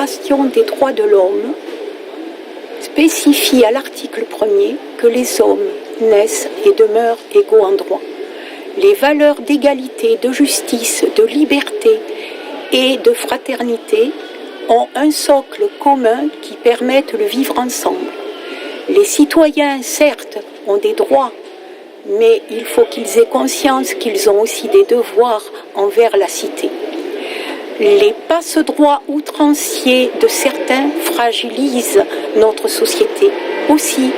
Déclaration des droits de l'homme spécifie à l'article 1er que les hommes naissent et demeurent égaux en droit. Les valeurs d'égalité, de justice, de liberté et de fraternité ont un socle commun qui permette le vivre ensemble. Les citoyens, certes, ont des droits, mais il faut qu'ils aient conscience qu'ils ont aussi des devoirs envers la cité. Les passe-droits outranciers de certains fragilisent notre société. Aussi,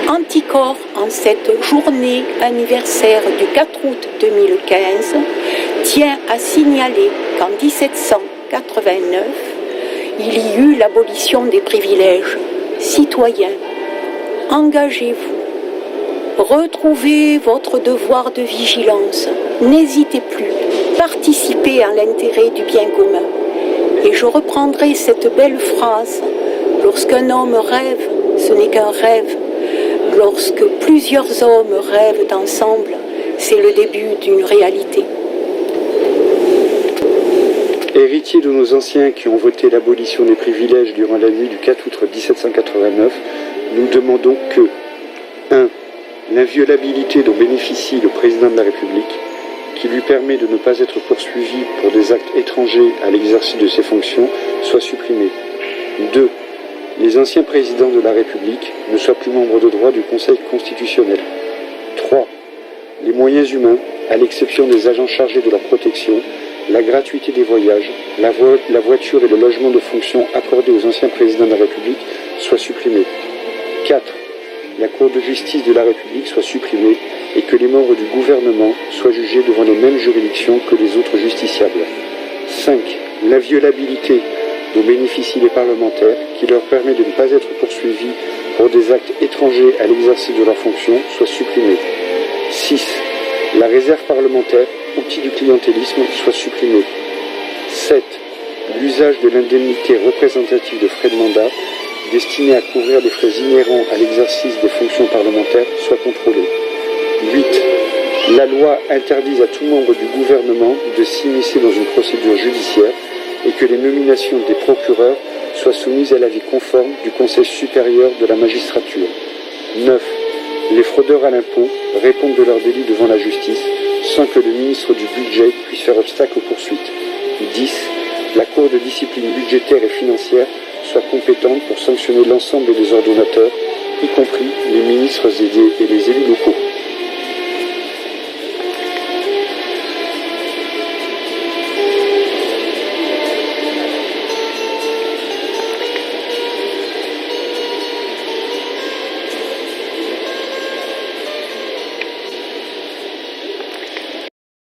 Anticor, en cette journée anniversaire du 4 août 2015, tient à signaler qu'en 1789, il y eut l'abolition des privilèges. Citoyens, engagez-vous, retrouvez votre devoir de vigilance, n'hésitez plus, participez à l'intérêt du bien commun. Et je reprendrai cette belle phrase, lorsqu'un homme rêve, ce n'est qu'un rêve. Lorsque plusieurs hommes rêvent ensemble, c'est le début d'une réalité. Héritiers de nos anciens qui ont voté l'abolition des privilèges durant la nuit du 4 août 1789, nous demandons que 1. L'inviolabilité dont bénéficie le président de la République, qui lui permet de ne pas être poursuivi pour des actes étrangers à l'exercice de ses fonctions, soit supprimée. 2. Les anciens présidents de la République ne soient plus membres de droit du Conseil constitutionnel. 3. Les moyens humains, à l'exception des agents chargés de leur protection, la gratuité des voyages, la voiture et le logement de fonction accordés aux anciens présidents de la République soient supprimés. 4. La Cour de justice de la République soit supprimée et que les membres du gouvernement soient jugés devant les mêmes juridictions que les autres justiciables. 5. L'inviolabilité dont bénéficient les parlementaires, qui leur permet de ne pas être poursuivis pour des actes étrangers à l'exercice de leurs fonctions, soit supprimée. 6. La réserve parlementaire, outil du clientélisme, soit supprimée. 7. L'usage de l'indemnité représentative de frais de mandat, destinée à couvrir les frais inhérents à l'exercice des fonctions parlementaires, soit contrôlée. 8. La loi interdise à tout membre du gouvernement de s'immiscer dans une procédure judiciaire et que les nominations des procureurs soient soumises à l'avis conforme du Conseil supérieur de la magistrature. 9. Les fraudeurs à l'impôt répondent de leurs délits devant la justice sans que le ministre du Budget puisse faire obstacle aux poursuites. 10. La Cour de discipline budgétaire et financière soit compétente pour sanctionner l'ensemble des ordonnateurs, y compris les ministres et les élus locaux.